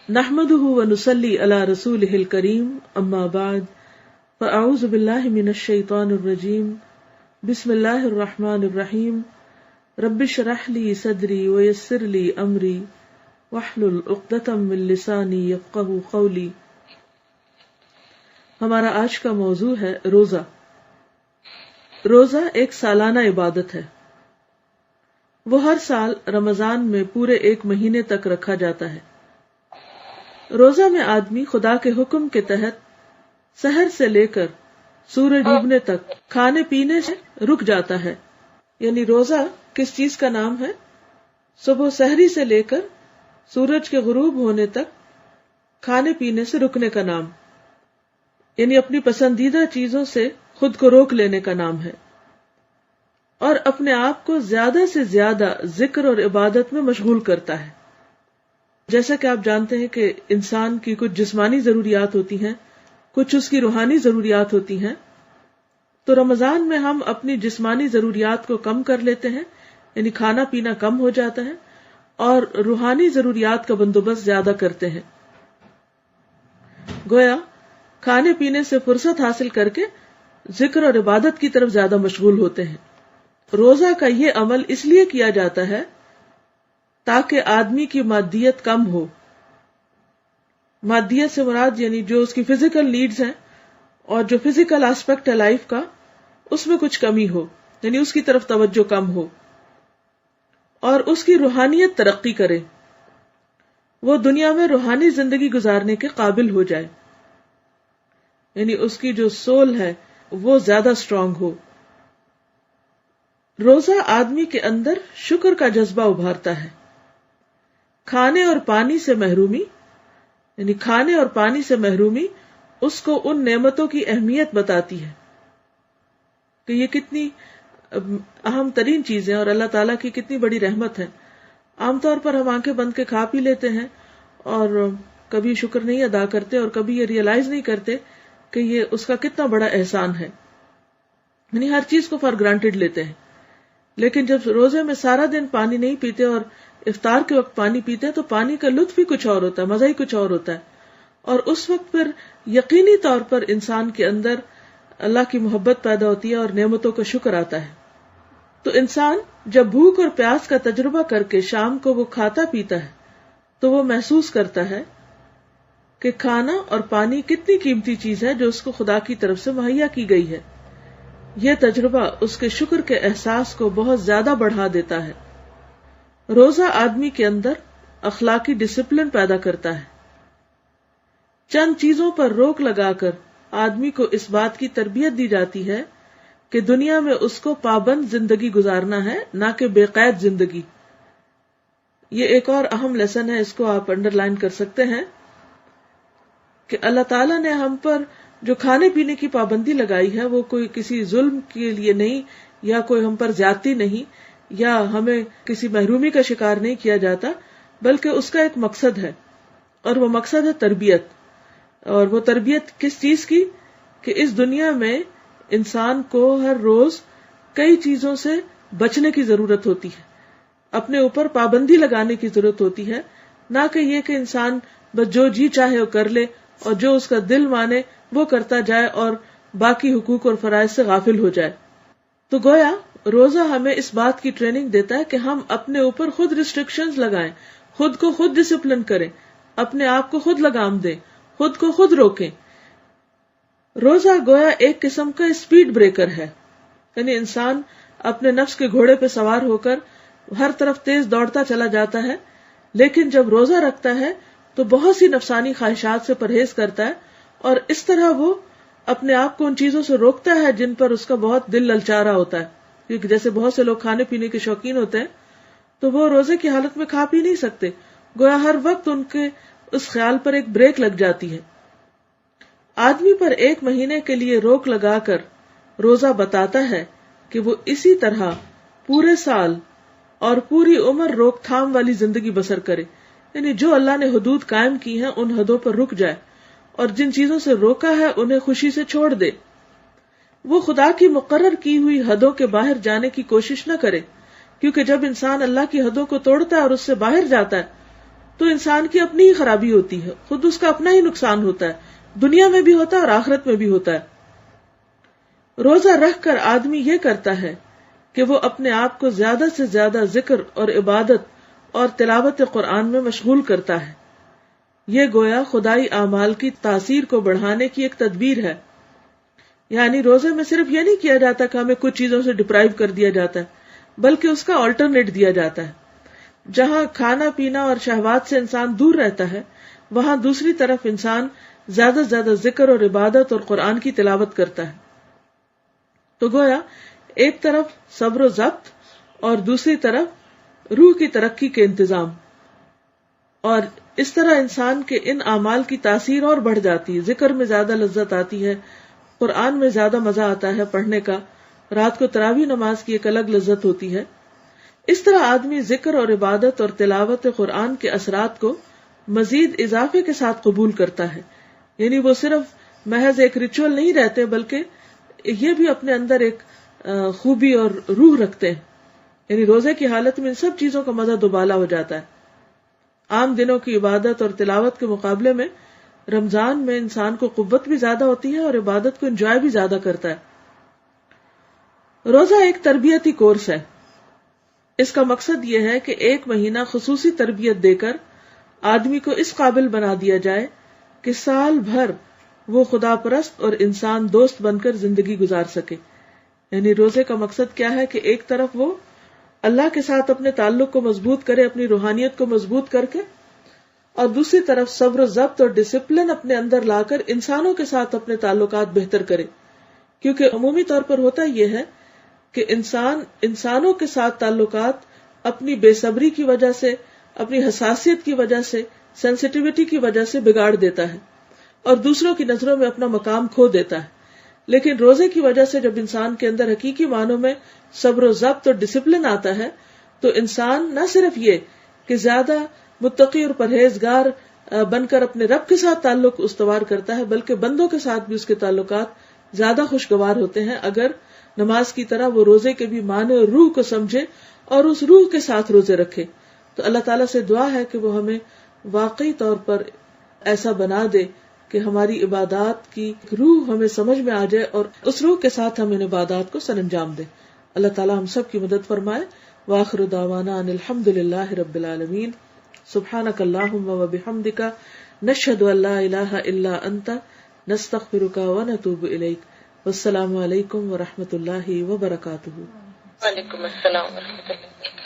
نحمده ونصلي على رسوله الكريم اما بعد فاعوذ بالله من الشيطان الرجيم بسم الله الرحمن الرحيم رب اشرح لي صدري ويسر لي امري واحلل عقدة من لساني يفقهوا قولي۔ ہمارا آج کا موضوع ہے روزہ۔ روزہ ایک سالانہ عبادت ہے۔ وہ ہر سال رمضان میں پورے ایک مہینے تک رکھا جاتا ہے۔ روزہ میں آدمی خدا کے حکم کے تحت سحر سے لے کر سورج ڈوبنے تک کھانے پینے سے رک جاتا ہے۔ یعنی روزہ کس چیز کا نام ہے؟ صبح سحری سے لے کر سورج کے غروب ہونے تک کھانے پینے سے رکنے کا نام، یعنی اپنی پسندیدہ چیزوں سے خود کو روک لینے کا نام ہے، اور اپنے آپ کو زیادہ سے زیادہ ذکر اور عبادت میں مشغول کرتا ہے۔ جیسا کہ آپ جانتے ہیں کہ انسان کی کچھ جسمانی ضروریات ہوتی ہیں، کچھ اس کی روحانی ضروریات ہوتی ہیں، تو رمضان میں ہم اپنی جسمانی ضروریات کو کم کر لیتے ہیں، یعنی کھانا پینا کم ہو جاتا ہے، اور روحانی ضروریات کا بندوبست زیادہ کرتے ہیں۔ گویا کھانے پینے سے فرصت حاصل کر کے ذکر اور عبادت کی طرف زیادہ مشغول ہوتے ہیں۔ روزہ کا یہ عمل اس لیے کیا جاتا ہے تاکہ آدمی کی مادیت کم ہو۔ مادیت سے مراد یعنی جو اس کی فزیکل نیڈز ہیں اور جو فزیکل آسپیکٹ ہے لائف کا، اس میں کچھ کمی ہو، یعنی اس کی طرف توجہ کم ہو، اور اس کی روحانیت ترقی کرے، وہ دنیا میں روحانی زندگی گزارنے کے قابل ہو جائے، یعنی اس کی جو سول ہے وہ زیادہ اسٹرانگ ہو۔ روزہ آدمی کے اندر شکر کا جذبہ ابھارتا ہے۔ کھانے اور پانی سے محرومی، یعنی کھانے اور پانی سے محرومی اس کو ان نعمتوں کی اہمیت بتاتی ہے کہ یہ کتنی اہم ترین چیزیں اور اللہ تعالیٰ کی کتنی بڑی رحمت ہے۔ عام طور پر ہم آنکھیں بند کے کھا پی لیتے ہیں اور کبھی شکر نہیں ادا کرتے، اور کبھی یہ ریئلائز نہیں کرتے کہ یہ اس کا کتنا بڑا احسان ہے، یعنی ہر چیز کو فار گرانٹیڈ لیتے ہیں۔ لیکن جب روزے میں سارا دن پانی نہیں پیتے اور افطار کے وقت پانی پیتے ہیں تو پانی کا لطف ہی کچھ اور ہوتا ہے، مزہ ہی کچھ اور ہوتا ہے، اور اس وقت پھر یقینی طور پر انسان کے اندر اللہ کی محبت پیدا ہوتی ہے اور نعمتوں کا شکر آتا ہے۔ تو انسان جب بھوک اور پیاس کا تجربہ کر کے شام کو وہ کھاتا پیتا ہے تو وہ محسوس کرتا ہے کہ کھانا اور پانی کتنی قیمتی چیز ہے جو اس کو خدا کی طرف سے مہیا کی گئی ہے۔ یہ تجربہ اس کے شکر کے احساس کو بہت زیادہ بڑھا دیتا ہے۔ روزہ آدمی کے اندر اخلاقی ڈسپلن پیدا کرتا ہے۔ چند چیزوں پر روک لگا کر آدمی کو اس بات کی تربیت دی جاتی ہے کہ دنیا میں اس کو پابند زندگی گزارنا ہے، نہ کہ بے قید زندگی۔ یہ ایک اور اہم لیسن ہے، اس کو آپ انڈر لائن کر سکتے ہیں کہ اللہ تعالیٰ نے ہم پر جو کھانے پینے کی پابندی لگائی ہے وہ کوئی کسی ظلم کے لیے نہیں، یا کوئی ہم پر زیادتی نہیں، یا ہمیں کسی محرومی کا شکار نہیں کیا جاتا، بلکہ اس کا ایک مقصد ہے، اور وہ مقصد ہے تربیت۔ اور وہ تربیت کس چیز کی؟ کہ اس دنیا میں انسان کو ہر روز کئی چیزوں سے بچنے کی ضرورت ہوتی ہے، اپنے اوپر پابندی لگانے کی ضرورت ہوتی ہے، نہ کہ یہ کہ انسان بس جو جی چاہے وہ کر لے اور جو اس کا دل مانے وہ کرتا جائے اور باقی حقوق اور فرائض سے غافل ہو جائے۔ تو گویا روزہ ہمیں اس بات کی ٹریننگ دیتا ہے کہ ہم اپنے اوپر خود ریسٹرکشنز لگائیں، خود کو خود ڈسپلن کریں، اپنے آپ کو خود لگام دیں، خود کو خود روکیں۔ روزہ گویا ایک قسم کا اسپیڈ بریکر ہے، یعنی انسان اپنے نفس کے گھوڑے پہ سوار ہو کر ہر طرف تیز دوڑتا چلا جاتا ہے، لیکن جب روزہ رکھتا ہے تو بہت سی نفسانی خواہشات سے پرہیز کرتا ہے، اور اس طرح وہ اپنے آپ کو ان چیزوں سے روکتا ہے جن پر اس کا بہت دل للچا رہا ہوتا ہے۔ کیونکہ جیسے بہت سے لوگ کھانے پینے کے شوقین ہوتے ہیں تو وہ روزے کی حالت میں کھا پی نہیں سکتے، گویا ہر وقت ان کے اس خیال پر ایک بریک لگ جاتی ہے۔ آدمی پر ایک مہینے کے لیے روک لگا کر روزہ بتاتا ہے کہ وہ اسی طرح پورے سال اور پوری عمر روک تھام والی زندگی بسر کرے، یعنی جو اللہ نے حدود قائم کی ہیں ان حدوں پر رک جائے، اور جن چیزوں سے روکا ہے انہیں خوشی سے چھوڑ دے۔ وہ خدا کی مقرر کی ہوئی حدوں کے باہر جانے کی کوشش نہ کرے، کیونکہ جب انسان اللہ کی حدوں کو توڑتا ہے اور اس سے باہر جاتا ہے تو انسان کی اپنی ہی خرابی ہوتی ہے، خود اس کا اپنا ہی نقصان ہوتا ہے، دنیا میں بھی ہوتا ہے اور آخرت میں بھی ہوتا ہے۔ روزہ رکھ کر آدمی یہ کرتا ہے کہ وہ اپنے آپ کو زیادہ سے زیادہ ذکر اور عبادت اور تلاوت قرآن میں مشغول کرتا ہے۔ یہ گویا خدائی اعمال کی تاثیر کو بڑھانے کی ایک تدبیر ہے۔ یعنی روزے میں صرف یہ نہیں کیا جاتا کہ ہمیں کچھ چیزوں سے ڈپرائیو کر دیا جاتا ہے، بلکہ اس کا آلٹرنیٹ دیا جاتا ہے۔ جہاں کھانا پینا اور شہوات سے انسان دور رہتا ہے، وہاں دوسری طرف انسان زیادہ سے زیادہ ذکر اور عبادت اور قرآن کی تلاوت کرتا ہے۔ تو گویا ایک طرف صبر و ضبط اور دوسری طرف روح کی ترقی کے انتظام، اور اس طرح انسان کے ان اعمال کی تاثیر اور بڑھ جاتی ہے۔ ذکر میں زیادہ لذت آتی ہے، قرآن میں زیادہ مزہ آتا ہے پڑھنے کا، رات کو تراویح نماز کی ایک الگ لذت ہوتی ہے۔ اس طرح آدمی ذکر اور عبادت اور تلاوت قرآن کے اثرات کو مزید اضافے کے ساتھ قبول کرتا ہے۔ یعنی وہ صرف محض ایک ریچول نہیں رہتے، بلکہ یہ بھی اپنے اندر ایک خوبی اور روح رکھتے ہیں۔ یعنی روزے کی حالت میں ان سب چیزوں کا مزہ دوبالا ہو جاتا ہے۔ عام دنوں کی عبادت اور تلاوت کے مقابلے میں رمضان میں انسان کو قوت بھی زیادہ ہوتی ہے اور عبادت کو انجوائے بھی زیادہ کرتا ہے۔ روزہ ایک تربیتی کورس ہے۔ اس کا مقصد یہ ہے کہ ایک مہینہ خصوصی تربیت دے کر آدمی کو اس قابل بنا دیا جائے کہ سال بھر وہ خدا پرست اور انسان دوست بن کر زندگی گزار سکے۔ یعنی روزے کا مقصد کیا ہے کہ ایک طرف وہ اللہ کے ساتھ اپنے تعلق کو مضبوط کرے، اپنی روحانیت کو مضبوط کر کے، اور دوسری طرف صبر و ضبط اور ڈسپلن اپنے اندر لا کر انسانوں کے ساتھ اپنے تعلقات بہتر کرے۔ کیونکہ عمومی طور پر ہوتا یہ ہے کہ انسانوں کے ساتھ تعلقات اپنی بے صبری کی وجہ سے، اپنی حساسیت کی وجہ سے، سینسٹیوٹی کی وجہ سے بگاڑ دیتا ہے اور دوسروں کی نظروں میں اپنا مقام کھو دیتا ہے۔ لیکن روزے کی وجہ سے جب انسان کے اندر حقیقی معنوں میں صبر و ضبط اور ڈسپلن آتا ہے، تو انسان نہ صرف یہ کہ زیادہ متقی اور پرہیزگار بن کر اپنے رب کے ساتھ تعلق استوار کرتا ہے، بلکہ بندوں کے ساتھ بھی اس کے تعلقات زیادہ خوشگوار ہوتے ہیں اگر نماز کی طرح وہ روزے کے بھی معنی اور روح کو سمجھے اور اس روح کے ساتھ روزے رکھے۔ تو اللہ تعالیٰ سے دعا ہے کہ وہ ہمیں واقعی طور پر ایسا بنا دے کہ ہماری عبادات کی روح ہمیں سمجھ میں آ جائے اور اس روح کے ساتھ ہم ان عبادات کو سر انجام دے۔ اللہ تعالیٰ ہم سب کی مدد فرمائے۔ وآخر دعوانا ان الحمد للہ رب العالمین۔ سبحانک اللہم وبحمدک، نشہد ان لا الہ الا انت، نستغفرک ونتوب الیک۔ والسلام علیکم ورحمۃ اللہ وبرکاتہ۔ وعلیکم السلام ورحمۃ اللہ۔